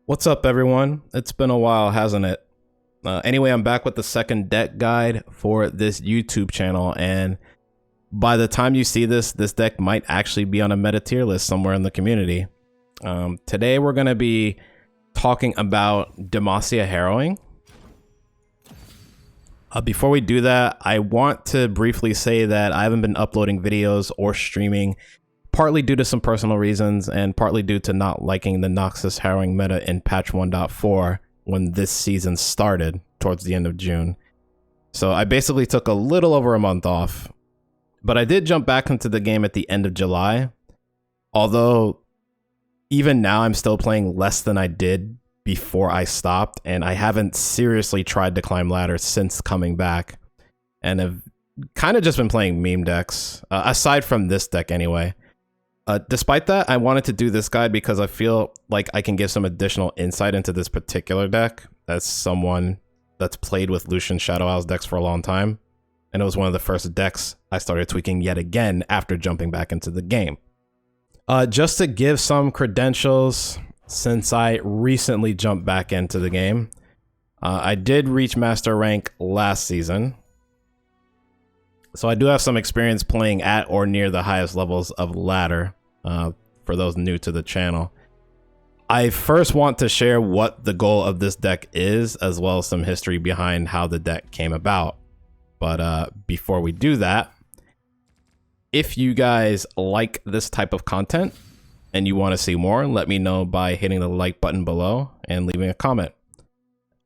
What's up, everyone? It's been a while, hasn't it? Anyway, I'm back with the second deck guide for this YouTube channel, and by the time you see this deck might actually be on a meta tier list somewhere in the community. Today, we're going to be talking about Demacia Harrowing. Before we do that, I want to briefly say that I haven't been uploading videos or streaming, partly due to some personal reasons and partly due to not liking the Noxus Harrowing meta in patch 1.4 when this season started towards the end of June. So I basically took a little over a month off, but I did jump back into the game at the end of July. Although even now I'm still playing less than I did before I stopped, and I haven't seriously tried to climb ladders since coming back, and have kind of just been playing meme decks, aside from this deck anyway. Despite that, I wanted to do this guide because I feel like I can give some additional insight into this particular deck as someone that's played with Lucian Shadow Isles decks for a long time, and it was one of the first decks I started tweaking yet again after jumping back into the game. Just to give some credentials, since I recently jumped back into the game, I did reach master rank last season, so I do have some experience playing at or near the highest levels of ladder, for those new to the channel. I first want to share what the goal of this deck is, as well as some history behind how the deck came about. But before we do that, if you guys like this type of content and you want to see more, let me know by hitting the like button below and leaving a comment.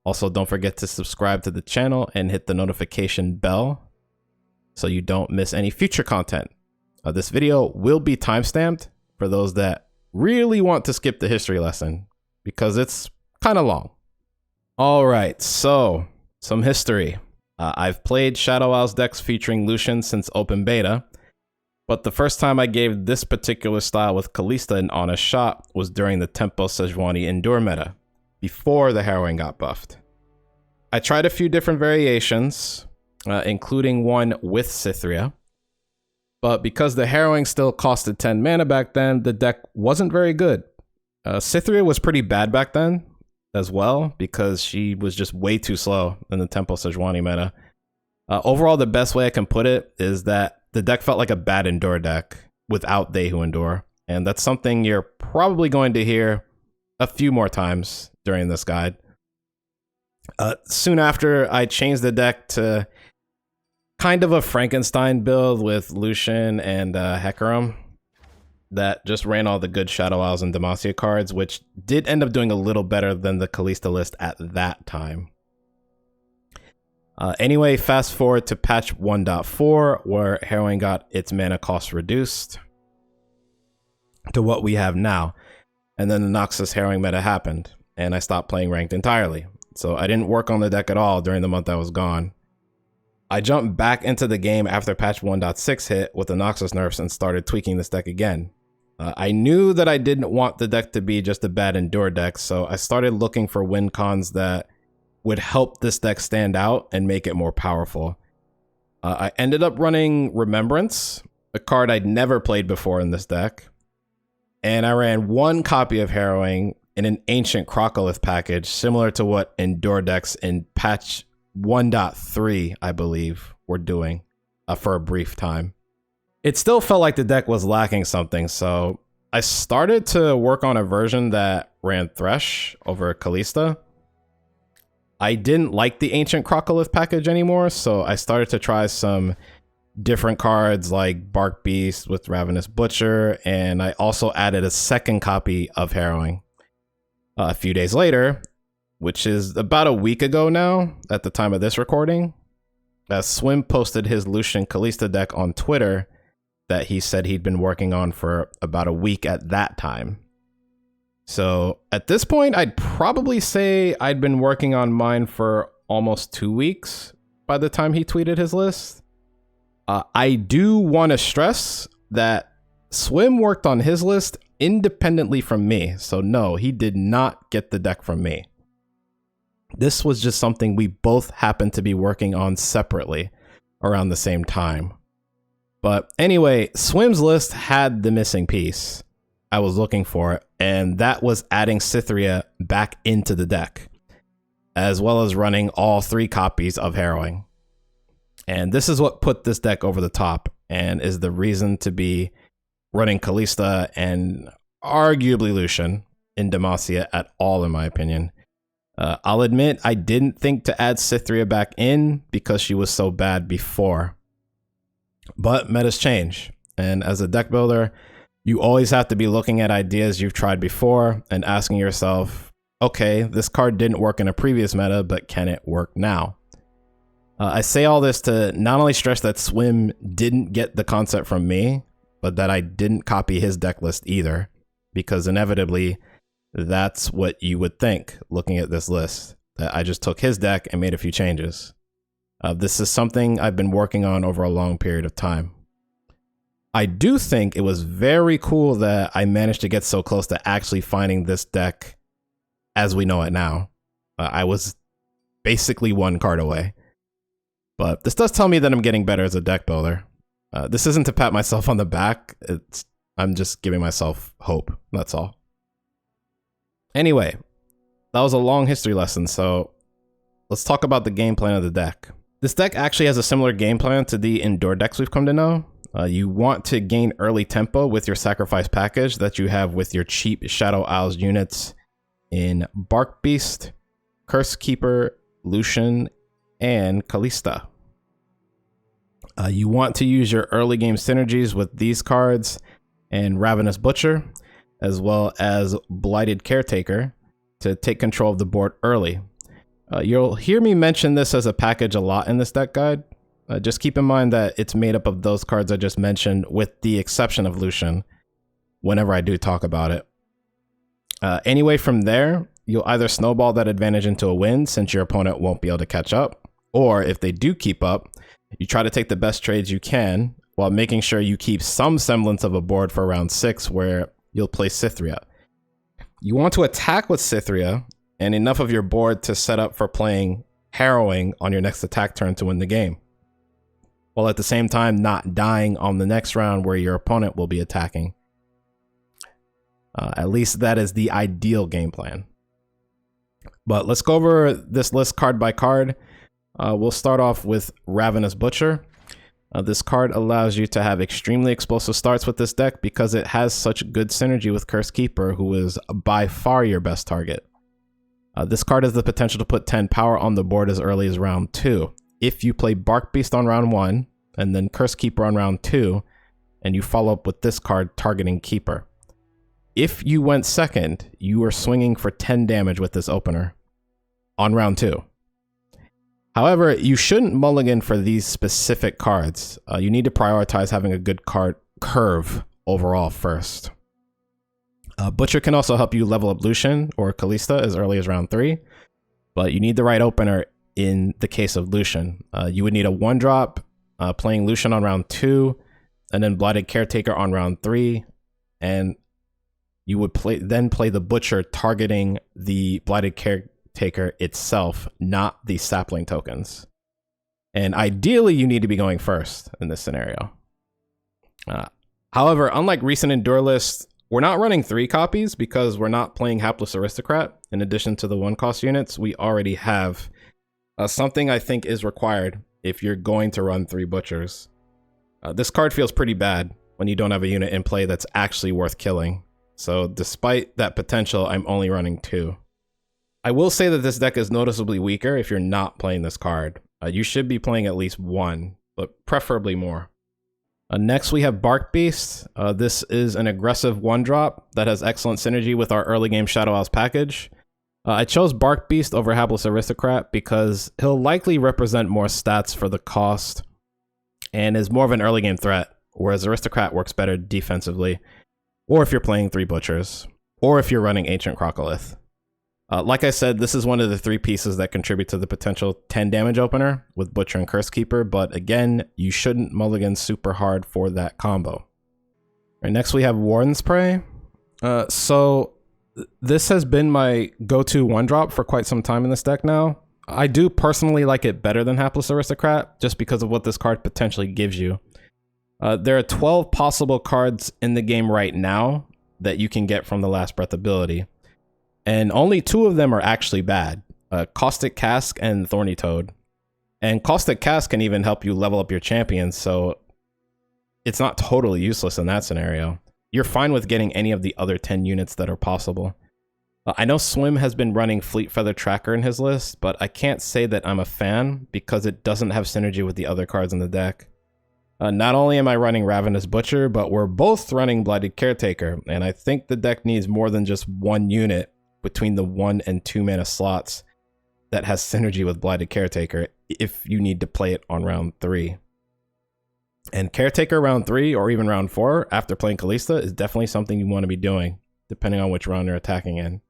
Also, don't forget to subscribe to the channel and hit the notification bell so you don't miss any future content. This video will be timestamped for those that really want to skip the history lesson, because it's kind of long. All right, so some history. I've played Shadow Isles decks featuring Lucian since open beta, but the first time I gave this particular style with Kalista an honest shot was during the Tempo Sejuani Endure meta, before the Harrowing got buffed. I tried a few different variations, including one with Cythria, but because the Harrowing still costed 10 mana back then, the deck wasn't very good. Cythria was pretty bad back then as well, because she was just way too slow in the Tempo Sejuani meta. Overall, the best way I can put it is that the deck felt like a bad Endure deck without They Who Endure, and that's something you're probably going to hear a few more times during this guide. Soon after, I changed the deck to kind of a Frankenstein build with Lucian and Hecarim that just ran all the good Shadow Isles and Demacia cards, which did end up doing a little better than the Kalista list at that time. Anyway, fast forward to patch 1.4, where Harrowing got its mana cost reduced to what we have now. And then the Noxus Harrowing meta happened, and I stopped playing ranked entirely. So I didn't work on the deck at all during the month I was gone. I jumped back into the game after patch 1.6 hit with the Noxus nerfs and started tweaking this deck again. I knew that I didn't want the deck to be just a bad Endure deck, so I started looking for win cons that would help this deck stand out and make it more powerful. I ended up running Remembrance, a card I'd never played before in this deck, and I ran one copy of Harrowing in an ancient Crocolith package, similar to what Endure decks in patch 1.3, I believe, were doing for a brief time. It still felt like the deck was lacking something, so I started to work on a version that ran Thresh over Kalista. I didn't like the ancient Crocolith package anymore, so I started to try some different cards like Bark Beast with Ravenous Butcher, and I also added a second copy of Harrowing. A few days later, which is about a week ago now at the time of this recording, Swim posted his Lucian Kalista deck on Twitter that he said he'd been working on for about a week at that time. So at this point, I'd probably say I'd been working on mine for almost 2 weeks by the time he tweeted his list. I do want to stress that Swim worked on his list independently from me. So no, he did not get the deck from me. This was just something we both happened to be working on separately around the same time. But anyway, Swim's list had the missing piece. I was looking for, and that was adding Cytherea back into the deck, as well as running all 3 copies of Harrowing. And this is what put this deck over the top and is the reason to be running Kalista and arguably Lucian in Demacia at all, in my opinion. I'll admit I didn't think to add Cytherea back in because she was so bad before. But metas change, and as a deck builder, you always have to be looking at ideas you've tried before and asking yourself, okay, this card didn't work in a previous meta, but can it work now? I say all this to not only stress that Swim didn't get the concept from me, but that I didn't copy his deck list either, because inevitably that's what you would think looking at this list, that I just took his deck and made a few changes. This is something I've been working on over a long period of time. I do think it was very cool that I managed to get so close to actually finding this deck as we know it now. I was basically 1 card away. But this does tell me that I'm getting better as a deck builder. This isn't to pat myself on the back. I'm just giving myself hope. That's all. Anyway, that was a long history lesson, so let's talk about the game plan of the deck. This deck actually has a similar game plan to the Endure decks we've come to know. You want to gain early tempo with your sacrifice package that you have with your cheap Shadow Isles units in Bark Beast, Curse Keeper, Lucian, and Kalista. You want to use your early game synergies with these cards and Ravenous Butcher, as well as Blighted Caretaker, to take control of the board early. You'll hear me mention this as a package a lot in this deck guide. Just keep in mind that it's made up of those cards I just mentioned, with the exception of Lucian, whenever I do talk about it. Anyway, from there, you'll either snowball that advantage into a win since your opponent won't be able to catch up, or if they do keep up, you try to take the best trades you can while making sure you keep some semblance of a board for round 6 where you'll play Cytherea. You want to attack with Cytherea and enough of your board to set up for playing Harrowing on your next attack turn to win the game, while at the same time not dying on the next round where your opponent will be attacking. At least that is the ideal game plan. But let's go over this list card by card. We'll start off with Ravenous Butcher. This card allows you to have extremely explosive starts with this deck because it has such good synergy with Curse Keeper, who is by far your best target. This card has the potential to put 10 power on the board as early as round 2. If you play Bark Beast on round 1, and then Curse Keeper on round 2, and you follow up with this card targeting Keeper. If you went second, you are swinging for 10 damage with this opener on round 2. However, you shouldn't mulligan for these specific cards. You need to prioritize having a good card curve overall first. Butcher can also help you level up Lucian or Kalista as early as round 3, but you need the right opener in the case of Lucian. You would need a 1-drop, playing Lucian on round 2, and then Blighted Caretaker on round 3, and you would then play the Butcher targeting the Blighted Caretaker itself, not the sapling tokens. And ideally, you need to be going first in this scenario. However, unlike recent Endure lists, we're not running 3 copies because we're not playing Hapless Aristocrat. In addition to the 1-cost units, we already have something I think is required if you're going to run 3 Butchers. This card feels pretty bad when you don't have a unit in play that's actually worth killing. So despite that potential, I'm only running 2. I will say that this deck is noticeably weaker if you're not playing this card. You should be playing at least 1, but preferably more. Next, we have Bark Beast. This is an aggressive 1-drop that has excellent synergy with our early game Shadow Isles package. I chose Bark Beast over Hapless Aristocrat because he'll likely represent more stats for the cost and is more of an early game threat, whereas Aristocrat works better defensively, or if you're playing 3 Butchers, or if you're running Ancient Crocolith. Like I said, this is one of the 3 pieces that contribute to the potential 10 damage opener with Butcher and Curse Keeper, but again, you shouldn't mulligan super hard for that combo. Right, next we have Warden's Prey. So this has been my go-to 1-drop for quite some time in this deck now. I do personally like it better than Hapless Aristocrat, just because of what this card potentially gives you. There are 12 possible cards in the game right now, that you can get from the Last Breath ability. And only 2 of them are actually bad, Caustic Cask and Thorny Toad. And Caustic Cask can even help you level up your champions, so it's not totally useless in that scenario. You're fine with getting any of the other 10 units that are possible. I know Swim has been running Fleet Feather Tracker in his list, but I can't say that I'm a fan because it doesn't have synergy with the other cards in the deck. Not only am I running Ravenous Butcher, but we're both running Blighted Caretaker, and I think the deck needs more than just 1 unit between the 1 and 2 mana slots that has synergy with Blighted Caretaker if you need to play it on round 3. And Caretaker round 3 or even round 4 after playing Kalista is definitely something you want to be doing, depending on which round you're attacking in.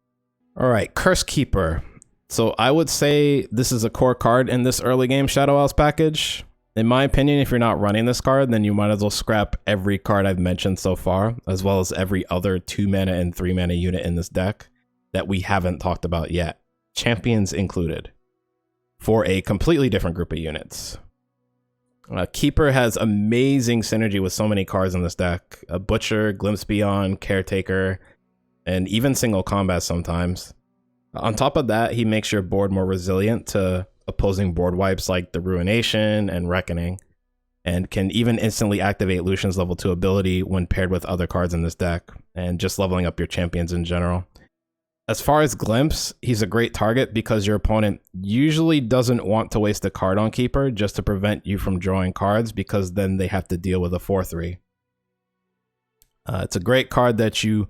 Alright, Curse Keeper. So I would say this is a core card in this early game Shadow Isles package. In my opinion, if you're not running this card, then you might as well scrap every card I've mentioned so far, as well as every other 2 mana and 3 mana unit in this deck that we haven't talked about yet, champions included, for a completely different group of units. Keeper has amazing synergy with so many cards in this deck. Butcher, Glimpse Beyond, Caretaker, and even single combat sometimes. On top of that, he makes your board more resilient to opposing board wipes like the Ruination and Reckoning, and can even instantly activate Lucian's level 2 ability when paired with other cards in this deck, and just leveling up your champions in general. As far as Glimpse, he's a great target because your opponent usually doesn't want to waste a card on Keeper just to prevent you from drawing cards, because then they have to deal with a 4/3. It's a great card that you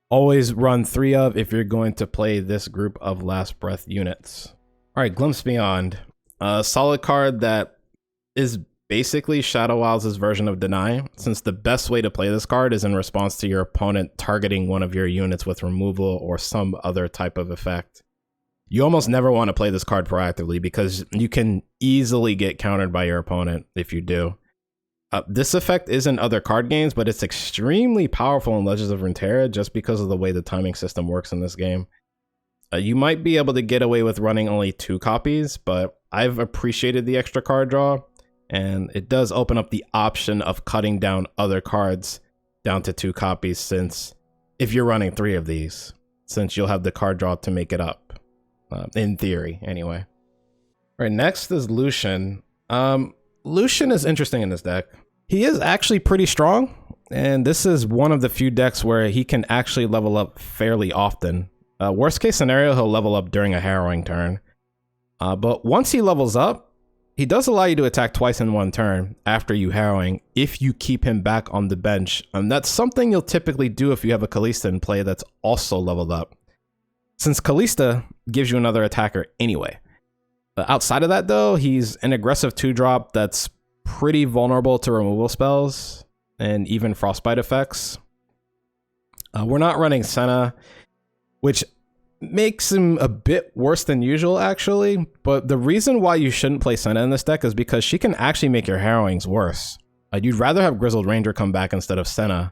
always run 3 of if you're going to play this group of Last Breath units. Alright, Glimpse Beyond. A solid card that is basically Shadow Isles' version of Deny, since the best way to play this card is in response to your opponent targeting one of your units with removal or some other type of effect. You almost never want to play this card proactively because you can easily get countered by your opponent if you do. This effect is in other card games, but it's extremely powerful in Legends of Runeterra just because of the way the timing system works in this game. You might be able to get away with running only 2 copies, but I've appreciated the extra card draw, and it does open up the option of cutting down other cards down to 2 copies, since if you're running 3 of these, since you'll have the card draw to make it up, in theory anyway. All right, next is Lucian. Lucian is interesting in this deck. He is actually pretty strong, and this is one of the few decks where he can actually level up fairly often. Worst case scenario, he'll level up during a Harrowing turn. But once he levels up, he does allow you to attack twice in 1 turn after you Harrowing if you keep him back on the bench. And that's something you'll typically do if you have a Kalista in play that's also leveled up, since Kalista gives you another attacker anyway. Outside of that though, he's an aggressive 2-drop that's pretty vulnerable to removal spells and even frostbite effects. We're not running Senna, which makes him a bit worse than usual actually, but the reason why you shouldn't play Senna in this deck is because she can actually make your Harrowings worse. You'd rather have Grizzled Ranger come back instead of Senna,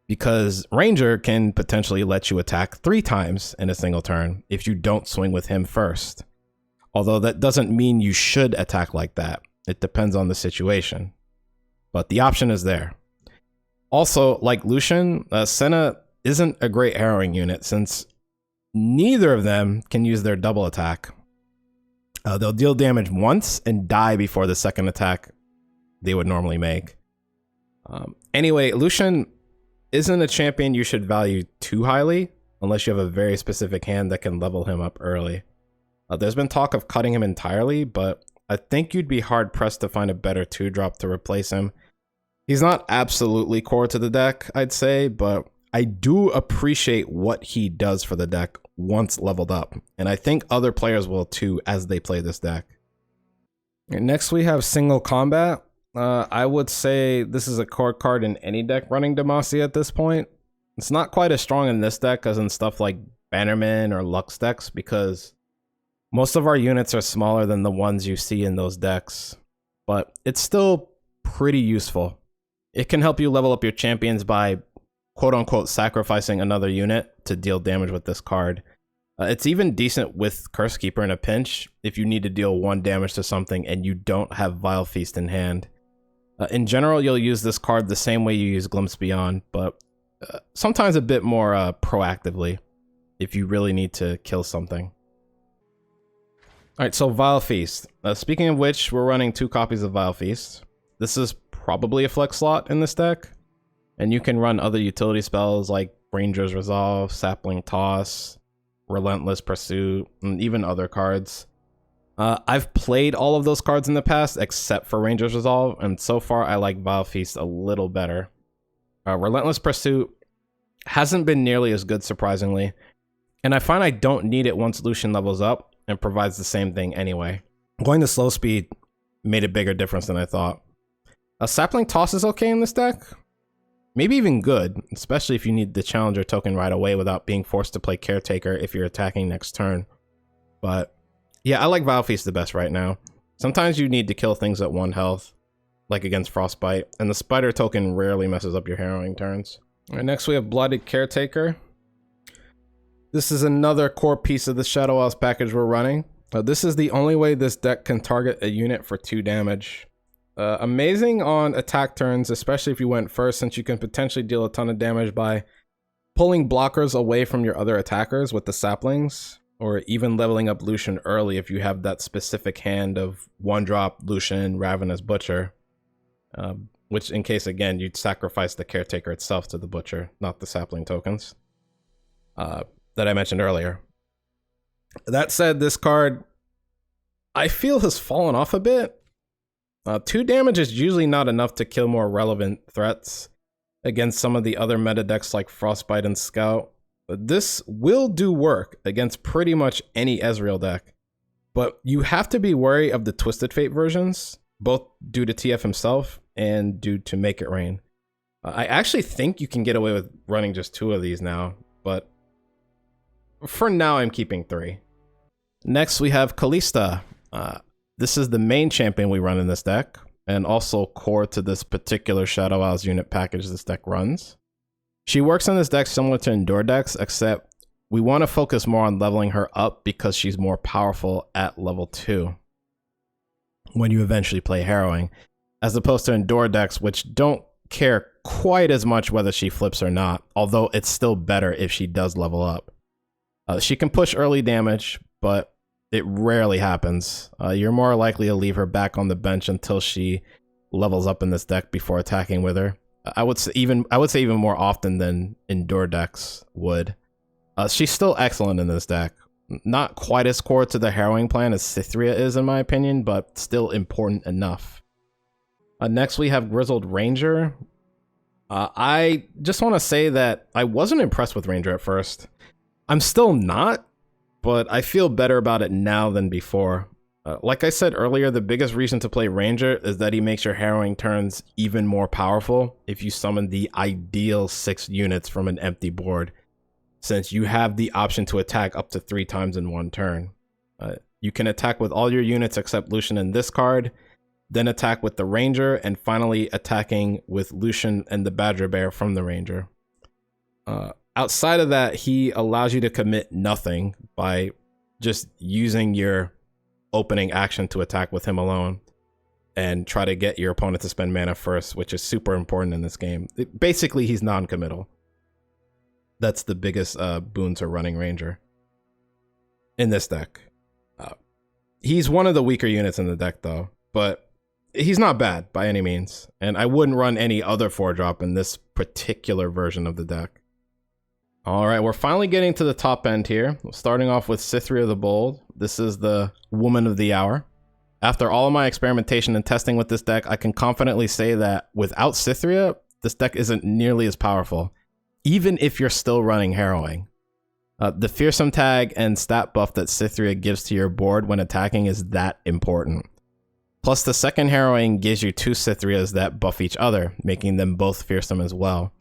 because Ranger can potentially let you attack 3 times in a single turn if you don't swing with him first. Although that doesn't mean you should attack like that. It depends on the situation, but the option is there. Also, like Lucian, Senna isn't a great Harrowing unit since neither of them can use their double attack. They'll deal damage once and die before the second attack they would normally make. Anyway, Lucian isn't a champion you should value too highly unless you have a very specific hand that can level him up early. There's been talk of cutting him entirely, but I think you'd be hard-pressed to find a better 2-drop to replace him. He's not absolutely core to the deck, I'd say, but I do appreciate what he does for the deck once leveled up, and I think other players will too as they play this deck. Next we have Single Combat. I would say this is a core card in any deck running Demacia at this point. It's not quite as strong in this deck as in stuff like Bannerman or Lux decks, because most of our units are smaller than the ones you see in those decks, but it's still pretty useful. It can help you level up your champions by quote-unquote sacrificing another unit to deal damage with this card. It's even decent with Curse Keeper in a pinch if you need to deal 1 damage to something and you don't have Vile Feast in hand. In general, you'll use this card the same way you use Glimpse Beyond, but sometimes a bit more proactively if you really need to kill something. All right, so Vile Feast. Speaking of which, we're running 2 copies of Vile Feast. This is probably a flex slot in this deck, and you can run other utility spells like Ranger's Resolve, Sapling Toss, Relentless Pursuit, and even other cards. I've played all of those cards in the past except for Ranger's Resolve, and so far I like Vile Feast a little better. Relentless Pursuit hasn't been nearly as good, surprisingly, and I find I don't need it once Lucian levels up and provides the same thing anyway. Going to slow speed made a bigger difference than I thought. A Sapling Toss is okay in this deck. Maybe even good, especially if you need the Challenger token right away without being forced to play Caretaker if you're attacking next turn. But yeah, I like Vile Feast the best right now. Sometimes you need to kill things at 1 health, like against Frostbite, and the Spider token rarely messes up your Harrowing turns. All right, next we have Blooded Caretaker. This is another core piece of the Shadow Isles package we're running. This is the only way this deck can target a unit for 2 damage. Amazing on attack turns, especially if you went first, since you can potentially deal a ton of damage by pulling blockers away from your other attackers with the saplings, or even leveling up Lucian early if you have that specific hand of 1-drop Lucian Ravenous Butcher. Which, in case, again, you'd sacrifice the Caretaker itself to the Butcher, not the sapling tokens that I mentioned earlier. That said, this card, I feel, has fallen off a bit. 2 damage is usually not enough to kill more relevant threats against some of the other meta decks like Frostbite and Scout. This will do work against pretty much any Ezreal deck, but you have to be wary of the Twisted Fate versions, both due to TF himself and due to Make It Rain. I actually think you can get away with running just 2 of these now, but for now I'm keeping 3. Next we have Kalista. This is the main champion we run in this deck, and also core to this particular Shadow Isles unit package this deck runs. She works in this deck similar to Endure decks, except we want to focus more on leveling her up because she's more powerful at level 2 when you eventually play Harrowing, as opposed to Endure decks, which don't care quite as much whether she flips or not, although it's still better if she does level up. She can push early damage, but it rarely happens. You're more likely to leave her back on the bench until she levels up in this deck before attacking with her. I would say even more often than Endure decks would. She's still excellent in this deck. Not quite as core to the Harrowing plan as Cytheria is, in my opinion, but still important enough. Next we have Grizzled Ranger. I just want to say that I wasn't impressed with Ranger at first. I'm still not, but I feel better about it now than before. Like I said earlier, the biggest reason to play Ranger is that he makes your Harrowing turns even more powerful if you summon the ideal 6 units from an empty board, since you have the option to attack up to 3 times in 1 turn. You can attack with all your units except Lucian and this card, then attack with the Ranger, and finally attacking with Lucian and the Badger Bear from the Ranger. Outside of that, he allows you to commit nothing by just using your opening action to attack with him alone and try to get your opponent to spend mana first, which is super important in this game. Basically, he's non-committal. That's the biggest boon to running Ranger in this deck. He's one of the weaker units in the deck, though, but he's not bad by any means, and I wouldn't run any other 4-drop in this particular version of the deck. All right, we're finally getting to the top end here. Starting off with Cytheria the Bold. This is the woman of the hour. After all of my experimentation and testing with this deck, I can confidently say that without Cytheria, this deck isn't nearly as powerful, even if you're still running Harrowing. The fearsome tag and stat buff that Cytheria gives to your board when attacking is that important. Plus, the second Harrowing gives you 2 Cytherias that buff each other, making them both fearsome as well.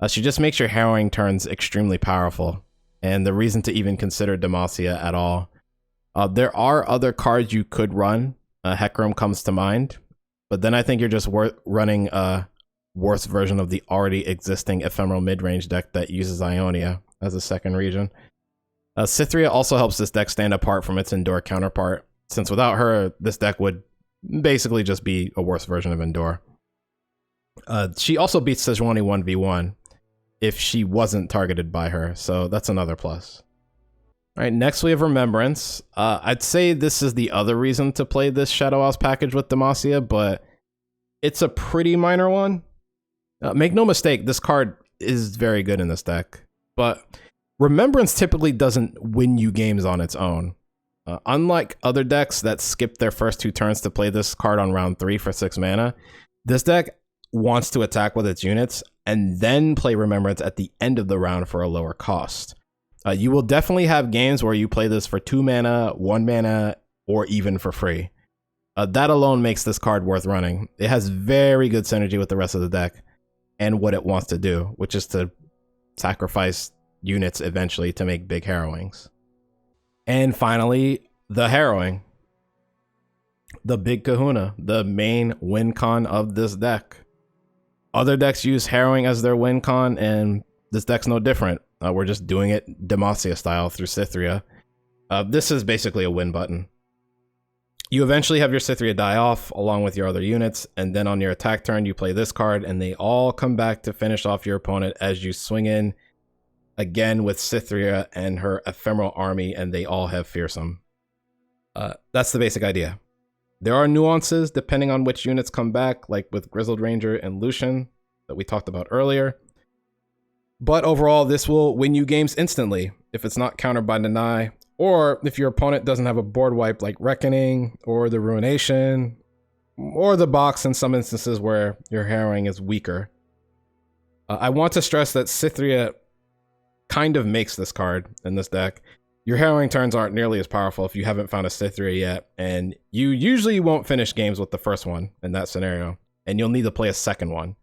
She just makes your Harrowing turns extremely powerful, and the reason to even consider Demacia at all. There are other cards you could run. Hecarim comes to mind, but then I think you're just running a worse version of the already existing ephemeral mid-range deck that uses Ionia as a second region. Cytheria also helps this deck stand apart from its Endure counterpart, since without her, this deck would basically just be a worse version of Endure. She also beats Sejuani 1v1. if she wasn't targeted by her, so that's another plus. All right, next we have Remembrance. I'd say this is the other reason to play this Shadow Isles package with Demacia, but it's a pretty minor one. Make no mistake, this card is very good in this deck, but Remembrance typically doesn't win you games on its own. Unlike other decks that skip their first 2 turns to play this card on round 3 for 6 mana, this deck wants to attack with its units and then play Remembrance at the end of the round for a lower cost. You will definitely have games where you play this for 2 mana, 1 mana, or even for free. That alone makes this card worth running. It has very good synergy with the rest of the deck and what it wants to do, which is to sacrifice units eventually to make big Harrowings. And finally, the Harrowing. The big kahuna, the main win con of this deck. Other decks use Harrowing as their win con, and this deck's no different. We're just doing it Demacia style through Cytheria. This is basically a win button. You eventually have your Cytheria die off along with your other units, and then on your attack turn you play this card, and they all come back to finish off your opponent as you swing in again with Cytheria and her ephemeral army, and they all have Fearsome. That's the basic idea. There are nuances depending on which units come back, like with Grizzled Ranger and Lucian that we talked about earlier. But overall, this will win you games instantly if it's not countered by Deny, or if your opponent doesn't have a board wipe like Reckoning, or the Ruination, or the box in some instances where your Harrowing is weaker. I want to stress that Cytheria kind of makes this card in this deck. Your Harrowing turns aren't nearly as powerful if you haven't found a Cytheria yet, and you usually won't finish games with the first one in that scenario, and you'll need to play a second one.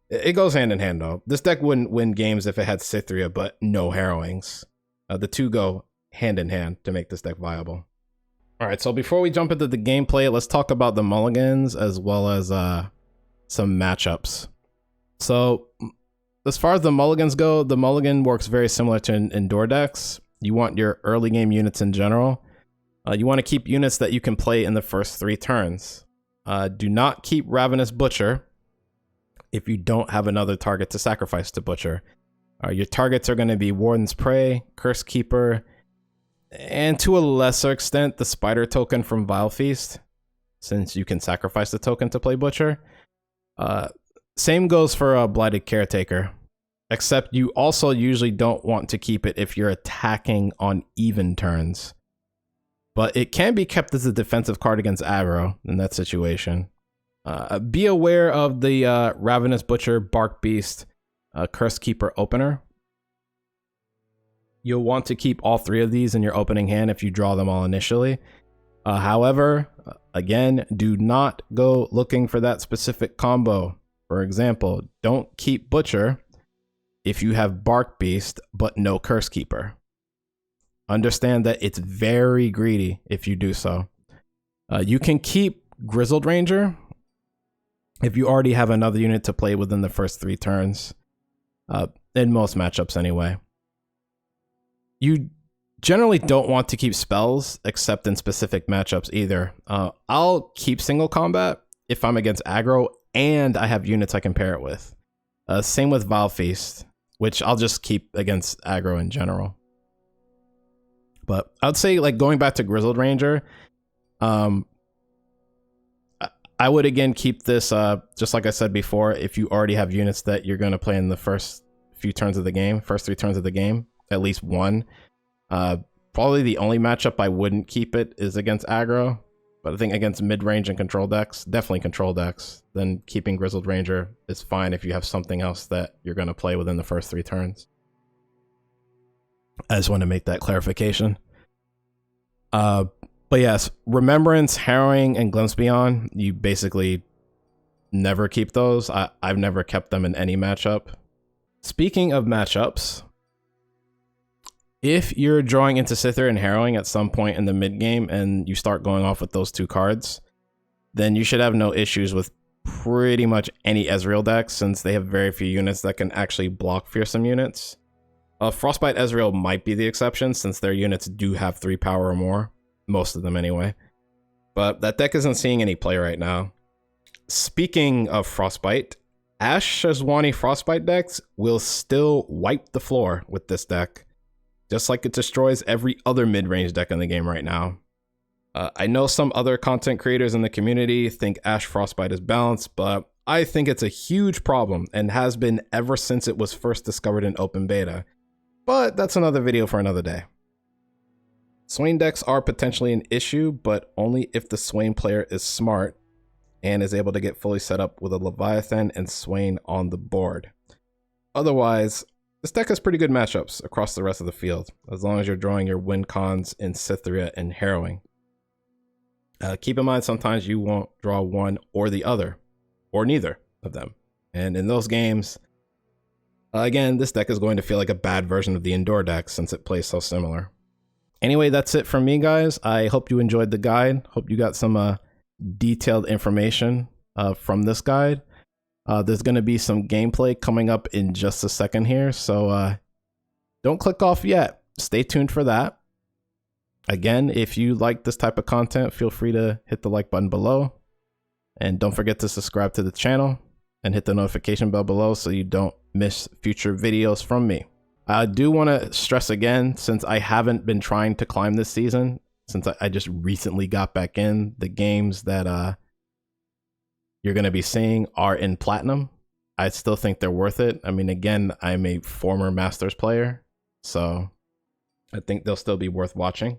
It goes hand in hand though. This deck wouldn't win games if it had Cytheria but no Harrowings. The two go hand in hand to make this deck viable. Alright, so before we jump into the gameplay, let's talk about the Mulligans as well as some matchups. So as far as the Mulligans go, the Mulligan works very similar to Endure decks. You want your early game units in general. You want to keep units that you can play in the first 3 turns. Do not keep Ravenous Butcher if you don't have another target to sacrifice to Butcher. Your targets are going to be Warden's Prey, Curse Keeper, and to a lesser extent, the Spider token from Vile Feast, since you can sacrifice the token to play Butcher. Same goes for a Blighted Caretaker, except you also usually don't want to keep it if you're attacking on even turns. But it can be kept as a defensive card against aggro in that situation. Be aware of the Ravenous Butcher, Bark Beast, Curse Keeper opener. You'll want to keep all 3 of these in your opening hand if you draw them all initially. However, again, do not go looking for that specific combo. For example, don't keep Butcher if you have Bark Beast but no Curse Keeper. Understand that it's very greedy if you do so. You can keep Grizzled Ranger if you already have another unit to play within the first 3 turns. In most matchups anyway. You generally don't want to keep spells except in specific matchups either. I'll keep single combat if I'm against aggro and I have units I can pair it with. Same with Vile Feast, which I'll just keep against aggro in general. But I'd say, like, going back to Grizzled Ranger, I would again keep this, just like I said before, if you already have units that you're going to play in the first few turns of the game, first 3 turns of the game, at least one. Probably the only matchup I wouldn't keep it is against aggro, but I think against mid-range and control decks, definitely control decks, then keeping Grizzled Ranger is fine if you have something else that you're going to play within the first 3 turns. I just want to make that clarification. But yes, Remembrance, Harrowing, and Glimpse Beyond, you basically never keep those. I've never kept them in any matchup. Speaking of matchups, if you're drawing into Cytheria and Harrowing at some point in the mid game and you start going off with those 2 cards, then you should have no issues with pretty much any Ezreal deck, since they have very few units that can actually block Fearsome units. Frostbite Ezreal might be the exception, since their units do have 3 power or more. Most of them anyway. But that deck isn't seeing any play right now. Speaking of Frostbite, Ashe Shazwani Frostbite decks will still wipe the floor with this deck, just like it destroys every other mid-range deck in the game right now. I know some other content creators in the community think Ashe Frostbite is balanced, but I think it's a huge problem and has been ever since it was first discovered in open beta. But that's another video for another day. Swain decks are potentially an issue, but only if the Swain player is smart and is able to get fully set up with a Leviathan and Swain on the board. Otherwise, this deck has pretty good matchups across the rest of the field, as long as you're drawing your win cons in Cytheria and Harrowing. Keep in mind, sometimes you won't draw one or the other, or neither of them. And in those games, again, this deck is going to feel like a bad version of the Endure deck since it plays so similar. Anyway, that's it from me, guys. I hope you enjoyed the guide. Hope you got some detailed information from this guide. There's going to be some gameplay coming up in just a second here, so don't click off yet. Stay tuned for that. Again, if you like this type of content, feel free to hit the like button below. And don't forget to subscribe to the channel and hit the notification bell below so you don't miss future videos from me. I do want to stress again, since I haven't been trying to climb this season, since I just recently got back in, the games that you're going to be seeing are in Platinum. I still think they're worth it. I mean, again, I'm a former Masters player, so I think they'll still be worth watching.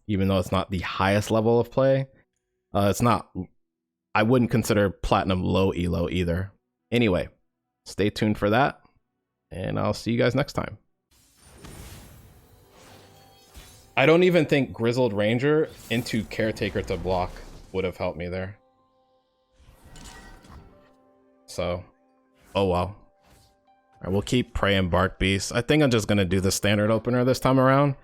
Even though it's not the highest level of play, it's not, I wouldn't consider Platinum low elo either. Anyway, stay tuned for that, and I'll see you guys next time. I don't even think Grizzled Ranger into Caretaker to block would have helped me there. So, oh well. All right, we'll keep Prey and Bark Beast. I think I'm just going to do the standard opener this time around.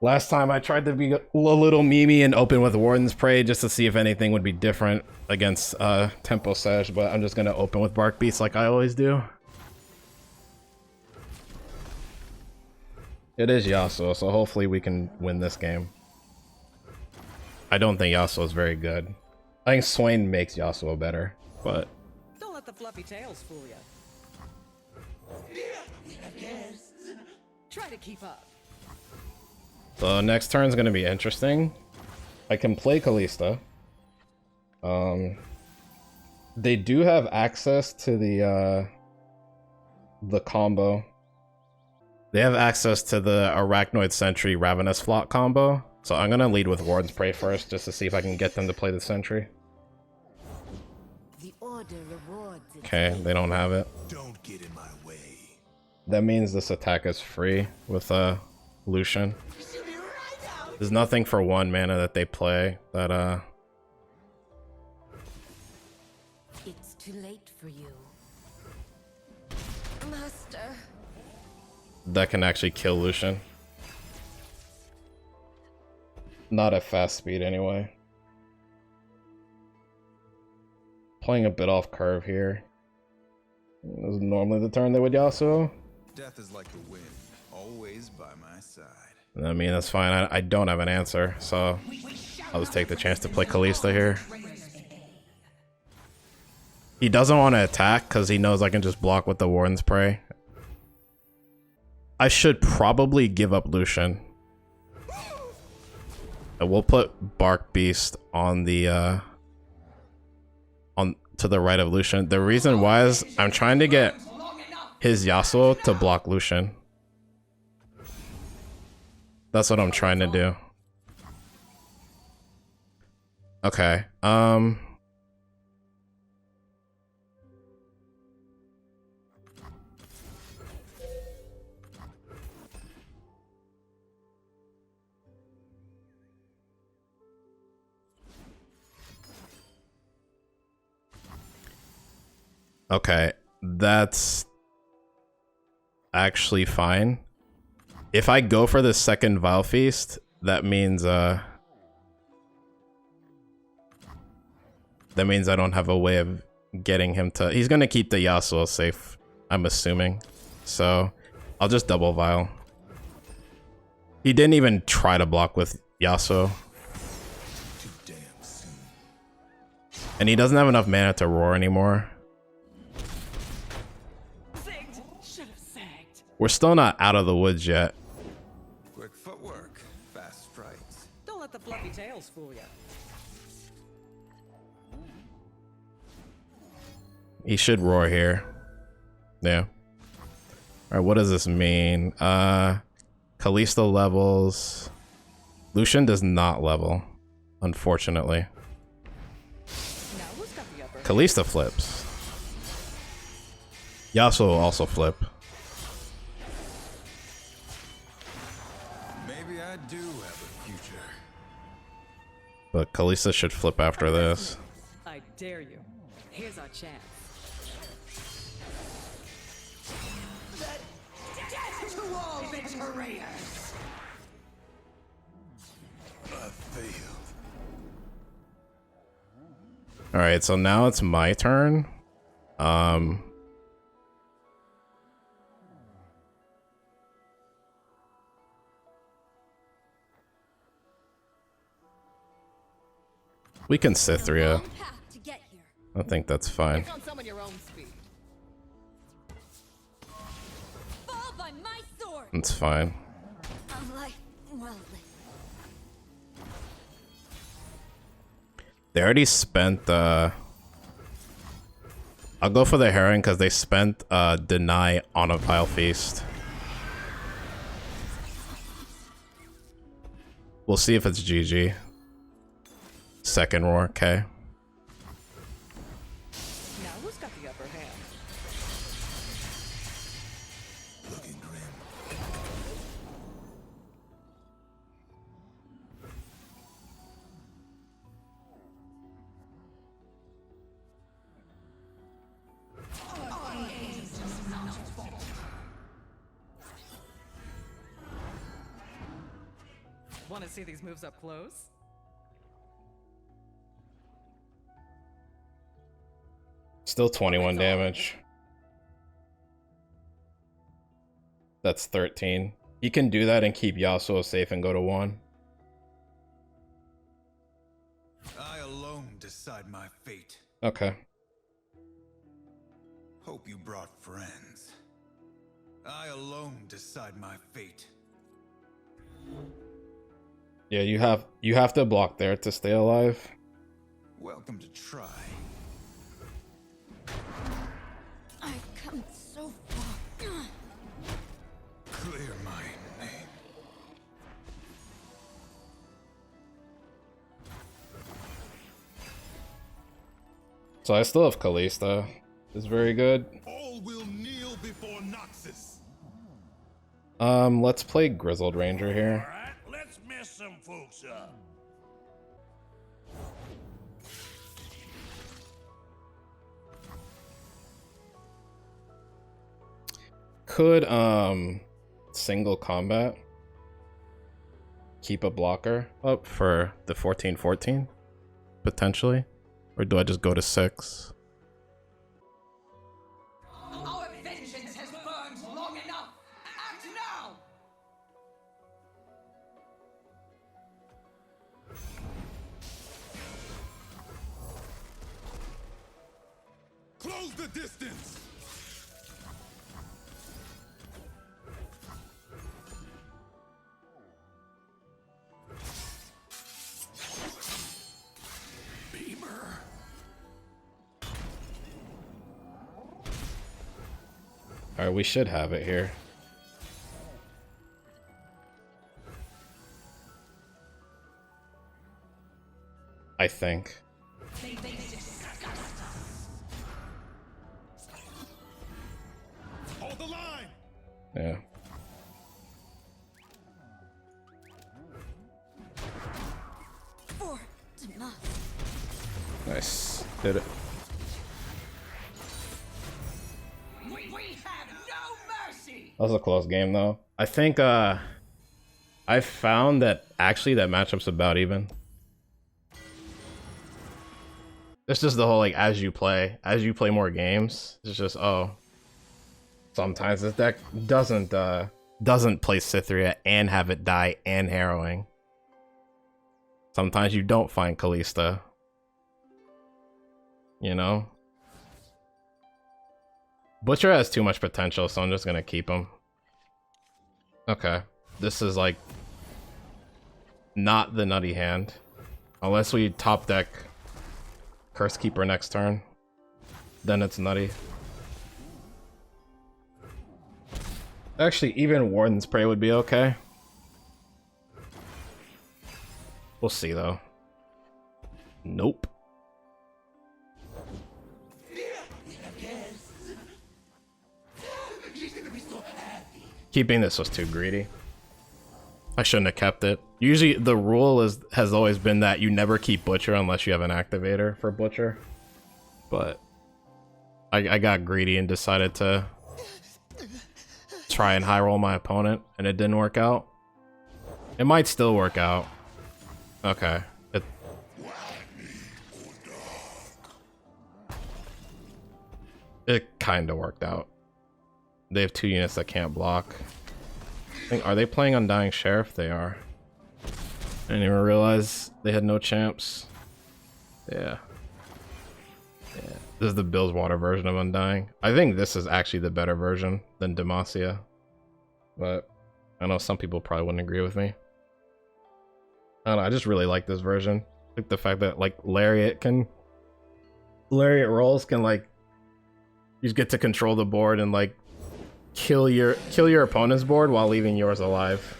Last time I tried to be a little memey and open with Warden's Prey just to see if anything would be different against Tempo Sesh, but I'm just going to open with Bark Beast like I always do. It is Yasuo, so hopefully we can win this game. I don't think Yasuo is very good. I think Swain makes Yasuo better, but... Don't let the fluffy tails fool you. Try to keep up. So next turn is going to be interesting. I can play Kalista. They do have access to the combo. They have access to the Arachnoid Sentry Ravenous Flock combo. So I'm going to lead with Warden's Prey first, just to see if I can get them to play the Sentry. The order rewards it. Okay, they don't have it. Don't get in my way. That means this attack is free with Lucian. There's nothing for 1 mana that they play that It's too late for you, Master. that can actually kill Lucian. Not at fast speed anyway. Playing a bit off curve here. This is normally the turn they would Yasuo. Death is like the wind, always by my side. I mean, that's fine. I don't have an answer, so I'll just take the chance to play Kalista here. He doesn't want to attack because he knows I can just block with the Warden's Prey. I should probably give up Lucian. And we'll put Bark Beast on the to the right of Lucian. The reason why is I'm trying to get his Yasuo to block Lucian. That's what I'm trying to do. Okay. Okay, that's actually fine. If I go for the second Vile Feast, that means I don't have a way of getting him to... He's gonna keep the Yasuo safe, I'm assuming. So I'll just double Vile. He didn't even try to block with Yasuo. Too damn soon. And he doesn't have enough mana to roar anymore. We're still not out of the woods yet. Quick footwork, fast strikes. Don't let the fluffy tails fool you. He should roar here. Yeah. Alright, what does this mean? Kalista levels. Lucian does not level, unfortunately. Now who's got the upper? Kalista flips. Yasuo will also flip. Maybe I do have a future. But Kalista should flip after this. I dare you. Here's our chance. Death to all betrayers! I failed. Alright, so now it's my turn. We can Cythria. I think that's fine. On some of your own speed. Fall by my sword. It's fine. They already spent I'll go for the Harrowing because they spent deny on a Vile Feast. We'll see if it's GG. Second roar, okay. Now who's got the upper hand? Looking grim. Want to see these moves up close? Still 21 damage. That's 13. He can do that and keep Yasuo safe and go to 1. I alone decide my fate. Okay. Hope you brought friends. I alone decide my fate. Yeah, you have to block there to stay alive. Welcome to try. I've come so far. Clear my name. So I still have Kalista. It's very good. All will kneel before Noxus. Let's play Grizzled Ranger here. Alright, let's mess some folks up. Could single combat keep a blocker up for the 14-14 potentially, or do I just go to 6? Our vengeance has burned long enough! Act now! Close the distance. Beamer. Alright, we should have it here. I think. Hold the line. Yeah. For Demacia. Nice. Did it. We have no mercy! That was a close game though. I think I found that actually that matchup's about even. It's just the whole like as you play more games, it's just sometimes this deck doesn't play Cythria and have it die and Harrowing. Sometimes you don't find Kalista. You know? Butcher has too much potential, so I'm just gonna keep him. Okay. This is like not the nutty hand. Unless we top deck Curse Keeper next turn. Then it's nutty. Actually, even Warden's Prey would be okay. We'll see though. Nope. Keeping this was too greedy. I shouldn't have kept it. Usually the rule has always been that you never keep Butcher unless you have an activator for Butcher. But I got greedy and decided to try and high roll my opponent, and it didn't work out. It might still work out. Okay. It kind of worked out. They have 2 units that can't block. Are they playing Undying Sheriff? They are. I didn't even realize they had no champs. Yeah. Yeah. This is the Billswater version of Undying. I think this is actually the better version than Demacia. But I know some people probably wouldn't agree with me. I don't know, I just really like this version. Like the fact that like Lariat rolls can like you get to control the board and like kill your opponent's board while leaving yours alive.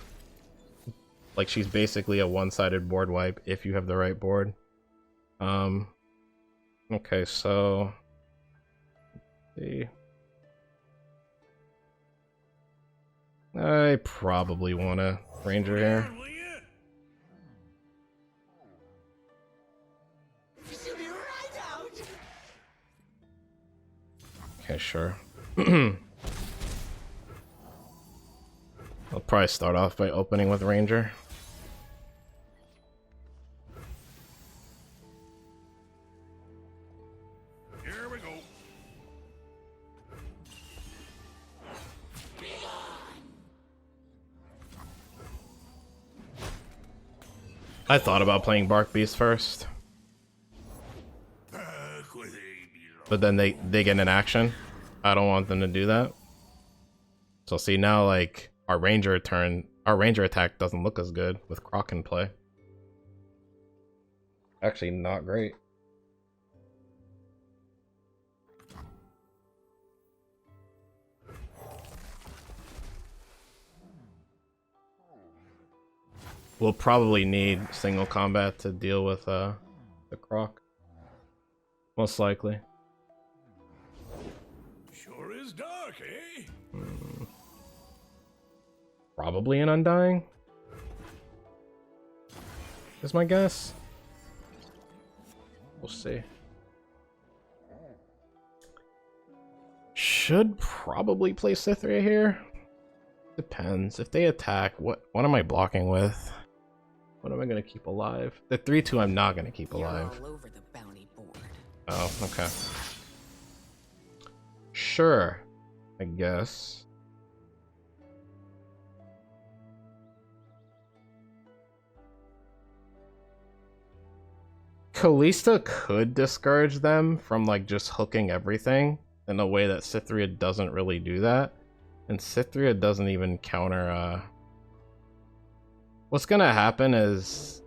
Like she's basically a one-sided board wipe if you have the right board. Okay, so let's see. I probably want a Ranger here. Okay, sure. I'll probably start off by opening with Ranger. Here we go. I thought about playing Bark Beast first, but then they get an action. I don't want them to do that. So see now, like our Ranger attack doesn't look as good with Croc in play. Actually, not great. We'll probably need single combat to deal with the Croc. Most likely. Sure is dark, eh? Probably an Undying is my guess. We'll see. Should probably play Cythria here. Depends. If they attack, what am I blocking with? What am I gonna keep alive? The 3/2 I'm not gonna keep alive. You're all over the bounty board. Oh, okay. Sure, I guess. Kalista could discourage them from like just hooking everything in a way that Cythria doesn't really do that. And Cythria doesn't even counter what's gonna happen is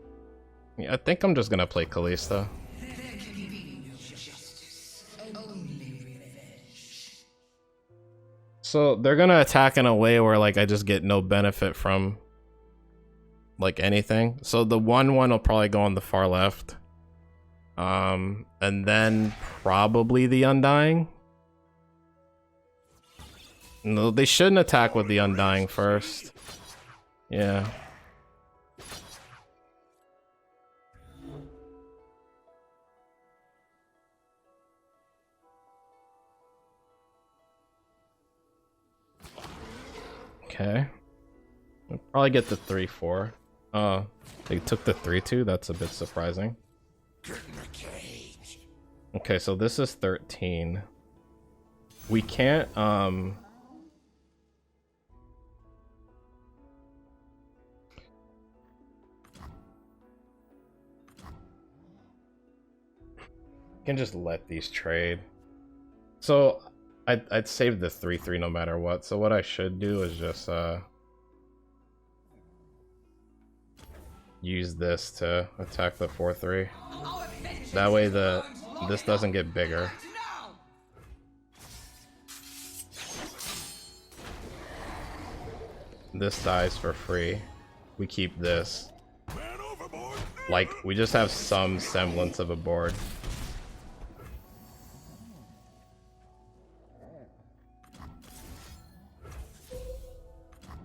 I think I'm just gonna play Kalista. So they're gonna attack in a way where like I just get no benefit from like anything. So the 1/1 will probably go on the far left. And then probably the Undying. No, they shouldn't attack with the Undying first. Yeah. Okay. We'll probably get the 3/4. They took the 3/2. That's a bit surprising. Okay, so this is 13. We can't can just let these trade. So I'd save the 3/3 no matter what. So what I should do is just use this to attack the 4/3. Our vengeance That way has the burned long this enough. doesn't get bigger. Act now! This dies for free. We keep this. Man overboard. Like, we just have some semblance of a board.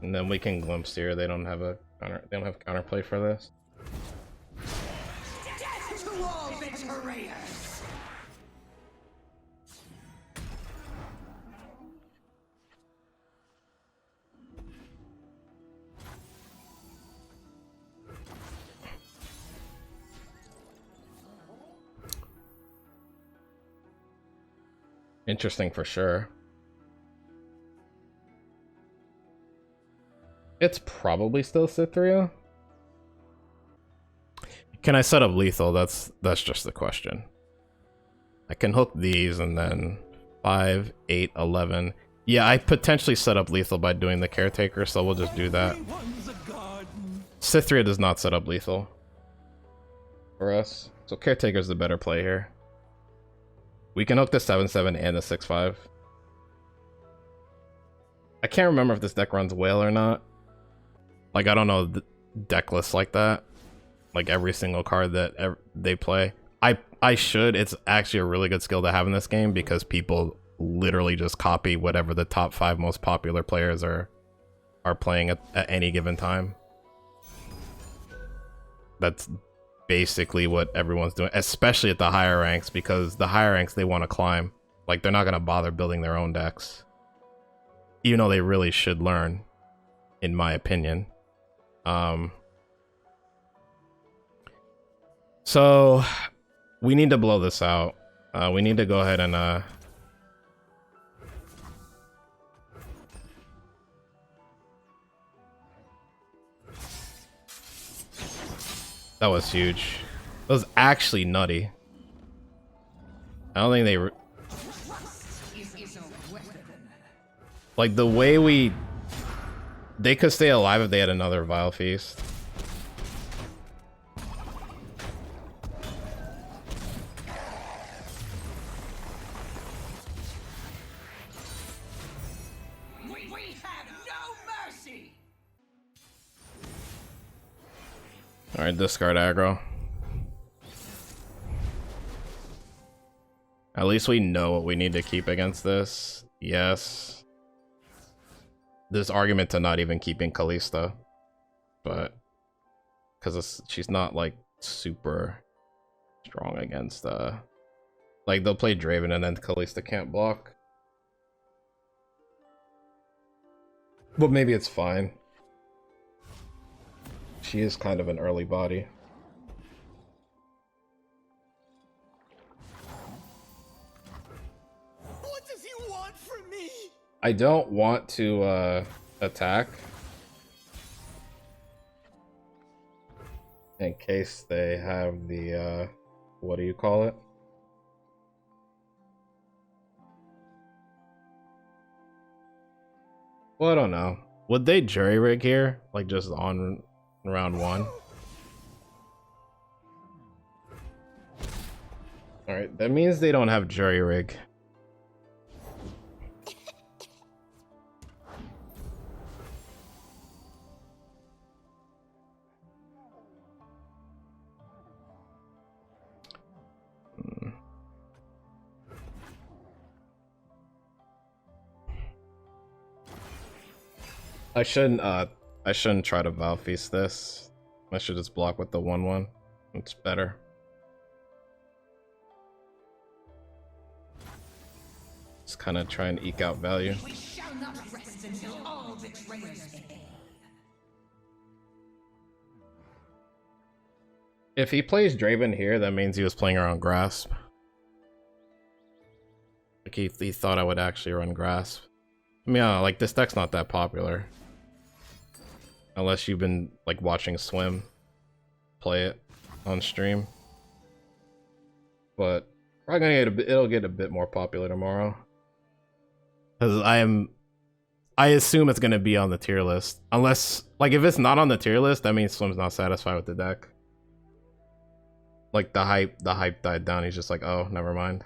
And then we can glimpse here. They don't have counterplay for this. Death to all betrayers! Interesting for sure. It's probably still Cythria. Can I set up lethal? That's just the question. I can hook these and then 5, 8, 11. Yeah, I potentially set up lethal by doing the caretaker, so we'll just do that. Everyone's a garden. Cythria does not set up lethal for us, so caretaker's the better play here. We can hook the 7/7 and the 6/5. I can't remember if this deck runs whale or not. Like, I don't know the deck lists like that. Like, every single card that they play. I should. It's actually a really good skill to have in this game because people literally just copy whatever the top 5 most popular players are playing at any given time. That's basically what everyone's doing, especially at the higher ranks, because the higher ranks, they want to climb. Like, they're not going to bother building their own decks. Even though they really should learn, in my opinion. So we need to blow this out. We need to go ahead and that was huge. That was actually nutty. I don't think they like the way they could stay alive if they had another Vile Feast. We have no mercy! Alright, discard aggro. At least we know what we need to keep against this. Yes. There's argument to not even keeping Kalista. But because she's not like super strong against like they'll play Draven and then Kalista can't block. But maybe it's fine. She is kind of an early body. What does he want from me? I don't want to attack in case they have the what do you call it? Well, I don't know. Would they jury rig here? Like just on round 1? Alright, that means they don't have jury rig. I shouldn't try to Val Feast this. I should just block with the 1/1. It's better. Just kind of try and eke out value. We shall not rest until all betrayers pay. If he plays Draven here, that means he was playing around Grasp. Like he thought I would actually run Grasp. I mean, like this deck's not that popular. Unless you've been like watching Swim play it on stream. But probably gonna it'll get a bit more popular tomorrow. Because I assume it's gonna be on the tier list. Unless, like, if it's not on the tier list, that means Swim's not satisfied with the deck. Like, the hype died down. He's just like, oh, never mind.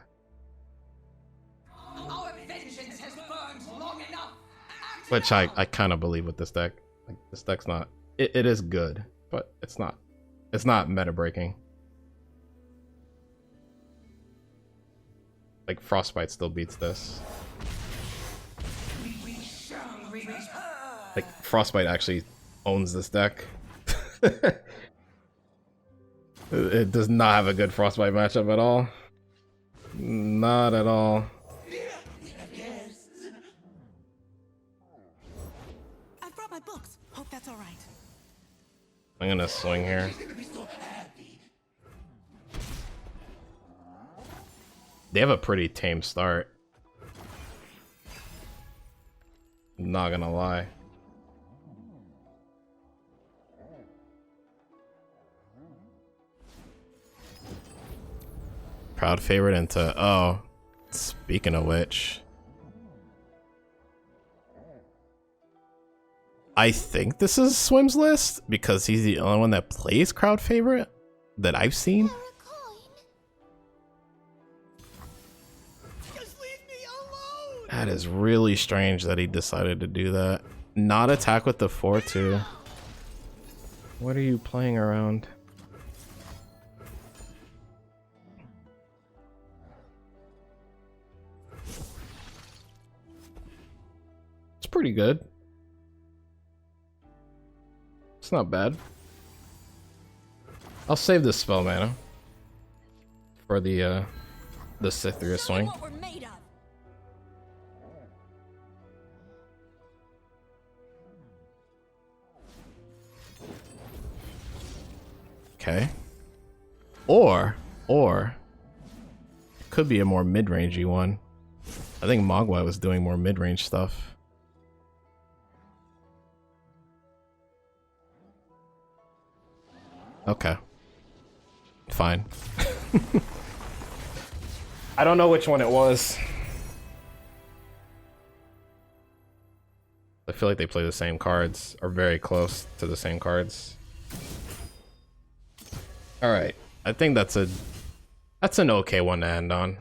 Our vengeance has burned long enough. Act Which now. I kind of believe with this deck. Like, this deck's not... It is good, but it's not. It's not meta breaking. Like, Frostbite still beats this. We shall return. Like, Frostbite actually owns this deck. It does not have a good Frostbite matchup at all. Not at all. I've brought my books. Hope that's all right. I'm gonna swing here. They have a pretty tame start. Not gonna lie. Proud favorite into... Oh, speaking of which... I think this is Swim's list because he's the only one that plays crowd favorite that I've seen. Just leave me alone. That is really strange that he decided to do that. Not attack with the 4-2. What are you playing around? It's pretty good. It's not bad. I'll save this spell mana for the Cytheria swing. What we're made of. Okay. Or it could be a more mid-rangey one. I think Mogwai was doing more mid-range stuff. Okay. Fine. I don't know which one it was. I feel like they play the same cards, or very close to the same cards. Alright. I think that's an okay one to end on.